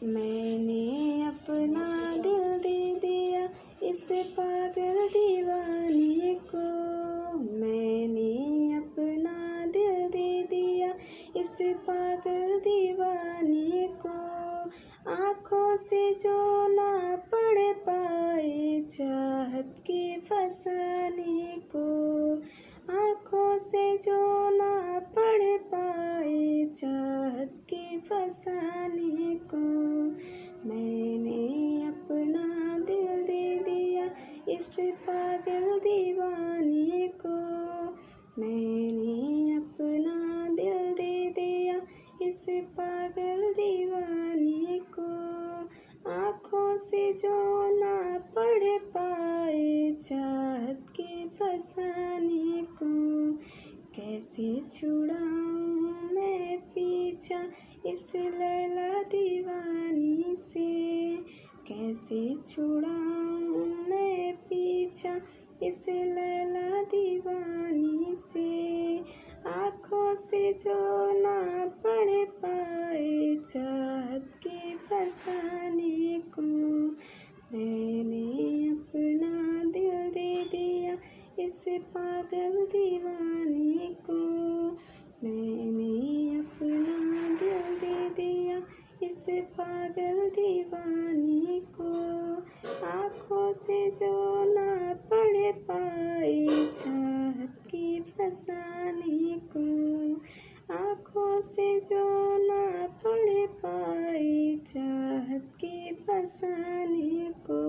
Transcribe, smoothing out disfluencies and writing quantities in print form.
मैंने अपना दिल दे दिया इस पागल दीवाने को। मैंने अपना दिल दे दिया इस पागल दीवाने को। आँखों से जो ना पढ़ पाए चाहत के फसाने को। आँखों से जो ना पढ़ पाए चाहत के फसाने को। मैंने अपना दिल दे दिया इस पागल दीवाने को। मैंने अपना दिल दे दिया इस पागल दीवाने को। आँखों से जो ना पढ़ पाए चाहत के फसाने को। कैसे छुड़ाऊँ मैं पीछा इस लैला दीवानी से। कैसे छुड़ाऊँ मैं पीछा इस लैला दीवानी से। आँखों से जो ना पढ़ पाए चाहत के फसाने को। मैंने अपना दिल दे दिया इस पागल दीवाने को। मैंने अपना दिल दे दिया इस पागल दीवाने को। आँखों से जो ना पढ़ पाए चाहत के फसाने को। आँखों से जो ना पढ़ पाए चाहत के फसाने को।